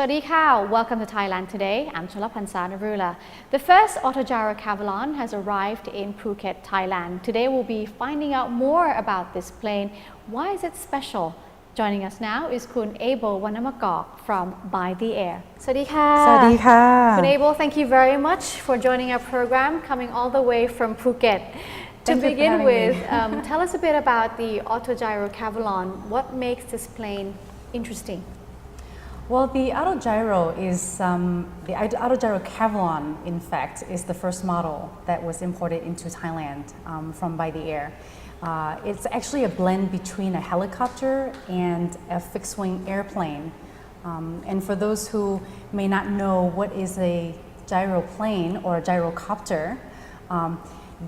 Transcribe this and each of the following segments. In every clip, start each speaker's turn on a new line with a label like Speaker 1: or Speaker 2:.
Speaker 1: Swadika, welcome to Thailand today. I'm Hunny Narula. The first Autogyro Cavalon has arrived in Phuket, Thailand. Today we'll be finding out more about this plane. Why is it special? Joining us now is Kun Abel Wanamakok from By the Air. Swadika.
Speaker 2: Swadika.
Speaker 1: Kun Abel, thank you very much for joining our program, coming all the way from Phuket. To begin with, tell us a bit about the Autogyro Cavalon. What makes this plane interesting?
Speaker 2: Well, the Autogyro is the Autogyro Cavalon. In fact, is the first model that was imported into Thailand from By the Air. It's actually a blend between a helicopter and a fixed-wing airplane. And for those who may not know what is a gyroplane or a gyrocopter,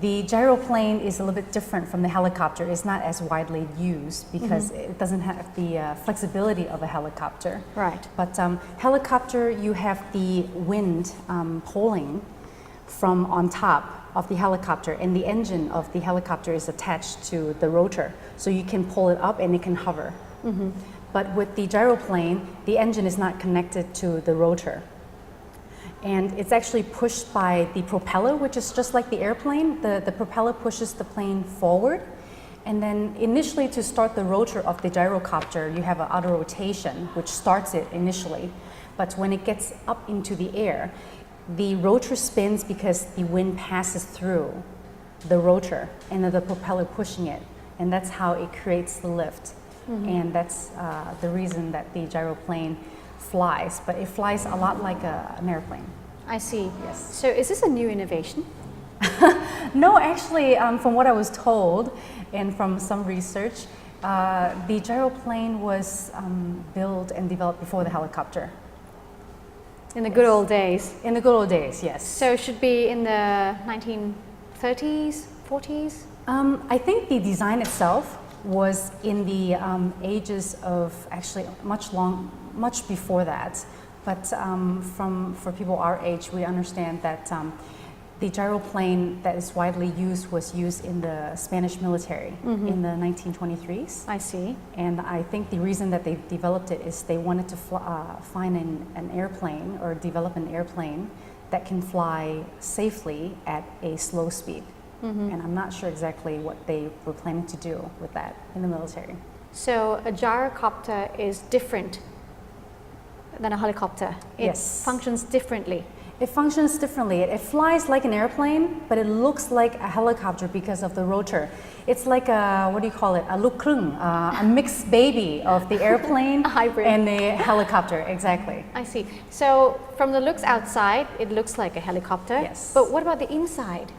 Speaker 2: the gyroplane is a little bit different from the helicopter. It's not as widely used because it doesn't have the flexibility of a helicopter.
Speaker 1: Right.
Speaker 2: But helicopter, you have the wind pulling from on top of the helicopter, and the engine of the helicopter is attached to the rotor. So you can pull it up and it can hover. But with the gyroplane, the engine is not connected to the rotor. And it's actually pushed by the propeller, which is just like the airplane. The propeller pushes the plane forward. And then initially, to start the rotor of the gyrocopter, you have an auto rotation, which starts it initially. But when it gets up into the air, the rotor spins because the wind passes through the rotor and then the propeller pushing it. And that's how it creates the lift. And that's the reason that the gyroplane flies, but it flies a lot like an airplane.
Speaker 1: I see.
Speaker 2: Yes.
Speaker 1: So is this a new innovation?
Speaker 2: No, actually, from what I was told and from some research, the gyroplane was built and developed before the helicopter.
Speaker 1: In the good old days?
Speaker 2: In the good old days, yes.
Speaker 1: So it should be in the 1930s, 40s?
Speaker 2: I think the design itself was in the ages of actually much before that. But for people our age, we understand that the gyroplane that is widely used was used in the Spanish military in the 1923s.
Speaker 1: I see.
Speaker 2: And I think the reason that they developed it is they wanted to find an airplane or develop an airplane that can fly safely at a slow speed. And I'm not sure exactly what they were planning to do with that in the military.
Speaker 1: So a gyrocopter is different than a helicopter. It functions differently.
Speaker 2: It functions differently. It flies like an airplane, but it looks like a helicopter because of the rotor. It's like a, what do you call it? A look krung, a mixed baby of the airplane
Speaker 1: A hybrid.
Speaker 2: And the helicopter, exactly.
Speaker 1: I see. So from the looks outside, it looks like a helicopter.
Speaker 2: Yes.
Speaker 1: But what about the inside?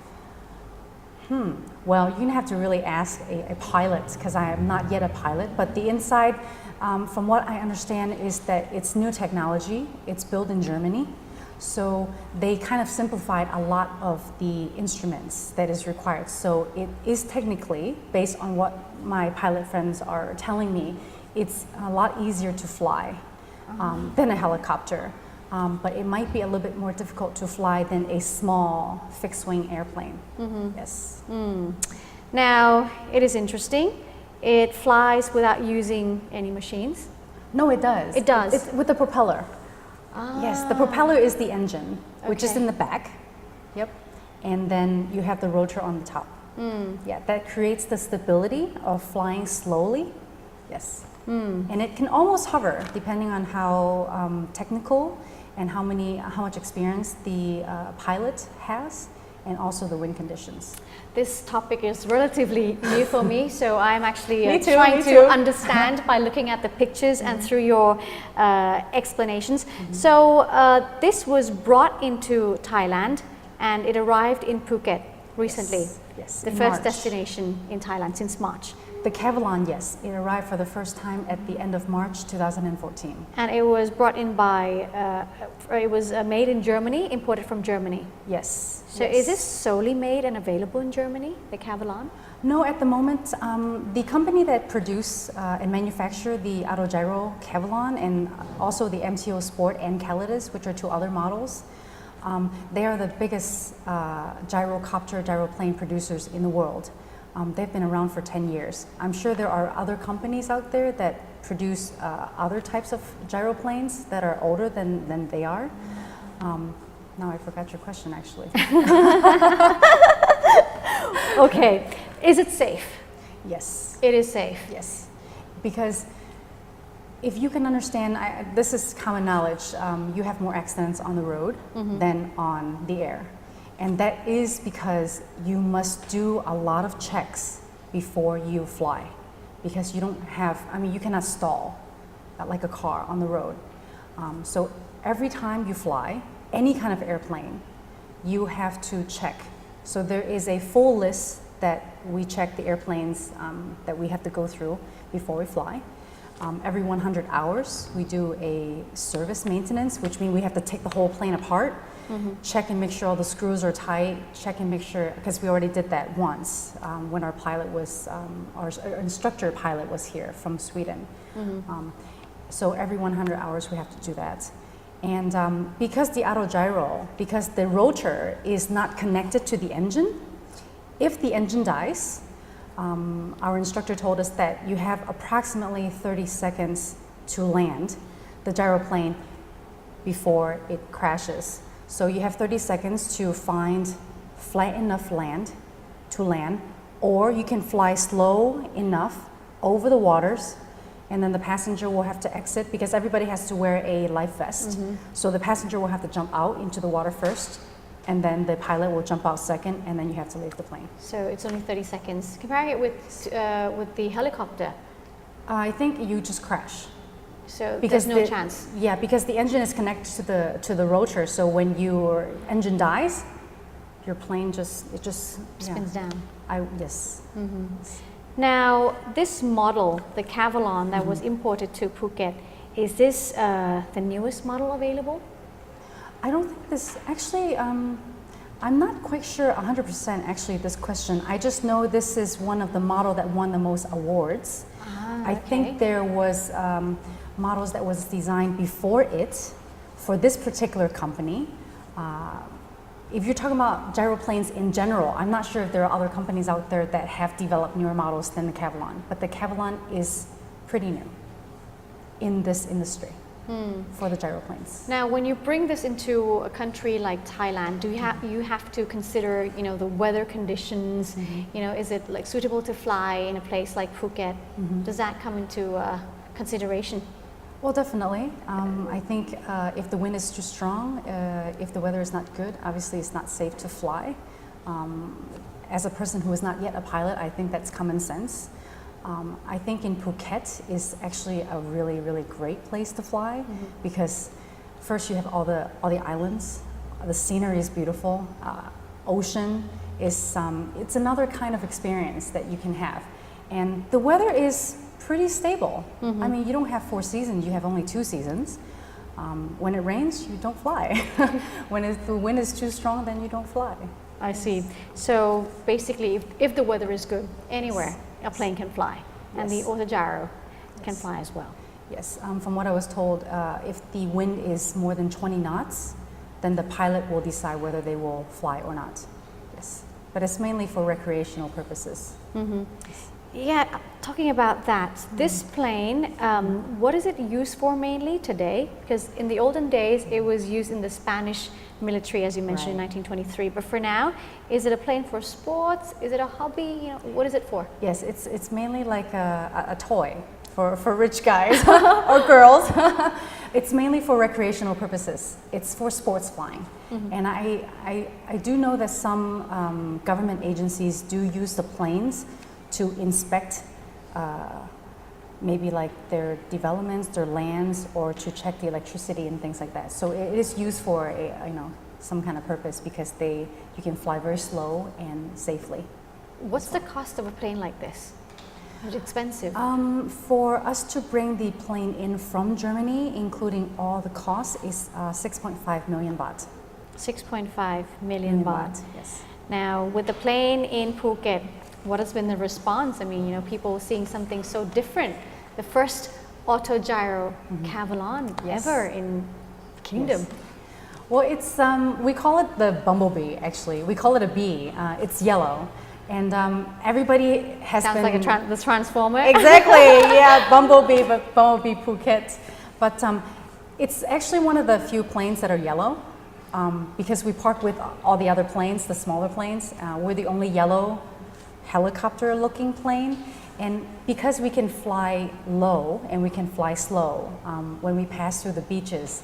Speaker 2: Well, you're gonna have to really ask a pilot, because I am not yet a pilot, but the inside, from what I understand, is that it's new technology. It's built in Germany. So they kind of simplified a lot of the instruments that is required. So it is technically, based on what my pilot friends are telling me, it's a lot easier to fly than a helicopter. But it might be a little bit more difficult to fly than a small fixed-wing airplane. Yes.
Speaker 1: Now, it is interesting. It flies without using any machines.
Speaker 2: No, it does.
Speaker 1: It does?
Speaker 2: It's with the propeller. Yes, the propeller is the engine, which is in the back. Yep. And then you have the rotor on the top. Yeah, that creates the stability of flying slowly. Yes. And it can almost hover, depending on how technical and how much experience the pilot has, and also the wind conditions.
Speaker 1: This topic is relatively new for me, so I'm actually
Speaker 2: trying
Speaker 1: to understand by looking at the pictures and through your explanations. So this was brought into Thailand and it arrived in Phuket recently.
Speaker 2: Yes.
Speaker 1: The first destination in Thailand since March.
Speaker 2: The Cavalon, yes, it arrived for the first time at the end of March 2014.
Speaker 1: And it was brought in by, it was made in Germany, imported from Germany.
Speaker 2: Yes.
Speaker 1: So is this solely made and available in Germany, the Cavalon?
Speaker 2: No, at the moment, the company that produce and manufacture the Autogyro Cavalon and also the MTO Sport and Calidus, which are two other models, they are the biggest gyrocopter, gyroplane producers in the world. They've been around for 10 years. I'm sure there are other companies out there that produce other types of gyroplanes that are older than they are. Now I forgot your question, actually.
Speaker 1: Okay, is it safe?
Speaker 2: Yes.
Speaker 1: It is safe.
Speaker 2: Yes, because if you can understand, this is common knowledge, you have more accidents on the road than on the air. And that is because you must do a lot of checks before you fly. Because you don't have, you cannot stall like a car on the road. So every time you fly, any kind of airplane, you have to check. So there is a full list that we check the airplanes that we have to go through before we fly. Every 100 hours, we do a service maintenance, which means we have to take the whole plane apart, check and make sure all the screws are tight, check and make sure, because we already did that once when our pilot was, our instructor pilot was here from Sweden. So every 100 hours we have to do that. And because the autogyro, because the rotor is not connected to the engine, if the engine dies, our instructor told us that you have approximately 30 seconds to land the gyroplane before it crashes. So you have 30 seconds to find flat enough land to land, or you can fly slow enough over the waters, and then the passenger will have to exit because everybody has to wear a life vest. So the passenger will have to jump out into the water first, and then the pilot will jump out second, and then you have to leave the plane.
Speaker 1: So it's only 30 seconds. Comparing it with the helicopter,
Speaker 2: I think you just crash.
Speaker 1: So because there's no chance.
Speaker 2: Yeah, because the engine is connected to the rotor. So when your engine dies, your plane just
Speaker 1: spins down.
Speaker 2: Yes.
Speaker 1: Now, this model, the Cavalon that was imported to Phuket, is this the newest model available?
Speaker 2: I don't think this, actually, I'm not quite sure 100% actually this question. I just know this is one of the model that won the most awards. I think there was models that was designed before it for this particular company. If you're talking about gyroplanes in general, I'm not sure if there are other companies out there that have developed newer models than the Cavalon, but the Cavalon is pretty new in this industry for the gyroplanes.
Speaker 1: Now, when you bring this into a country like Thailand, do you have to consider, the weather conditions? Is it like suitable to fly in a place like Phuket? Does that come into consideration?
Speaker 2: Well, definitely. I think if the wind is too strong, if the weather is not good, obviously it's not safe to fly. As a person who is not yet a pilot, I think that's common sense. I think in Phuket is actually a really, really great place to fly because first you have all the islands, the scenery is beautiful, ocean is it's another kind of experience that you can have, and the weather is pretty stable. You don't have 4 seasons, you have only 2 seasons. When it rains, you don't fly. When the wind is too strong, then you don't fly.
Speaker 1: I see. So basically, if the weather is good anywhere, a plane can fly, and the Autogyro can fly as well.
Speaker 2: Yes, from what I was told, if the wind is more than 20 knots, then the pilot will decide whether they will fly or not. Yes, but it's mainly for recreational purposes.
Speaker 1: Yeah, talking about that, this plane, what is it used for mainly today? Because in the olden days, it was used in the Spanish military, as you mentioned, in 1923. But for now, is it a plane for sports? Is it a hobby? What is it for?
Speaker 2: Yes, it's mainly like a toy for rich guys or girls. It's mainly for recreational purposes. It's for sports flying. And I do know that some government agencies do use the planes to inspect maybe like their developments, their lands, or to check the electricity and things like that. So it is used for some kind of purpose because you can fly very slow and safely.
Speaker 1: What's the cost of a plane like this? Is it expensive?
Speaker 2: For us to bring the plane in from Germany, including all the costs, is 6.5 million baht.
Speaker 1: 6.5 million baht.
Speaker 2: Yes.
Speaker 1: Now, with the plane in Phuket, what has been the response? People seeing something so different. The first Autogyro Cavalon ever in the kingdom.
Speaker 2: Yes. Well, it's we call it the bumblebee. Actually, we call it a bee. It's yellow, And everybody has
Speaker 1: Sounds
Speaker 2: been...
Speaker 1: like the Transformer.
Speaker 2: Exactly, yeah, Bumblebee, but Bumblebee Phuket. But it's actually one of the few planes that are yellow because we park with all the other planes, the smaller planes. We're the only yellow helicopter-looking plane. And because we can fly low and we can fly slow, when we pass through the beaches,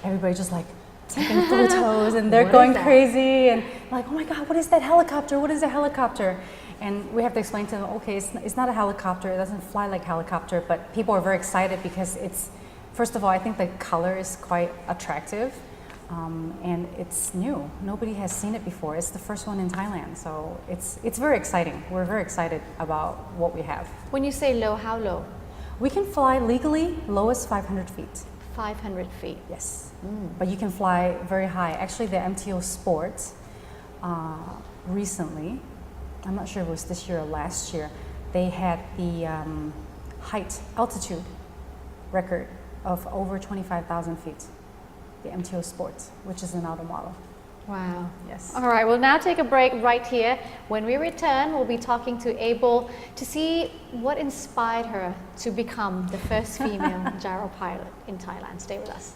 Speaker 2: everybody just like taking photos and they're going crazy and like, oh my God, what is that helicopter? What is a helicopter? And we have to explain to them, okay, it's not a helicopter, it doesn't fly like helicopter, but people are very excited because it's, first of all, I think the color is quite attractive and it's new. Nobody has seen it before. It's the first one in Thailand, so it's very exciting. We're very excited about what we have.
Speaker 1: When you say low, how low?
Speaker 2: We can fly legally lowest 500 feet.
Speaker 1: 500 feet.
Speaker 2: Yes, but you can fly very high. Actually, the MTO Sport recently, I'm not sure if it was this year or last year, they had the altitude record of over 25,000 feet. The MTO Sport, which is an auto model.
Speaker 1: Wow.
Speaker 2: Yes.
Speaker 1: All right, we'll now take a break right here. When we return, we'll be talking to Abel to see what inspired her to become the first female gyro pilot in Thailand. Stay with us.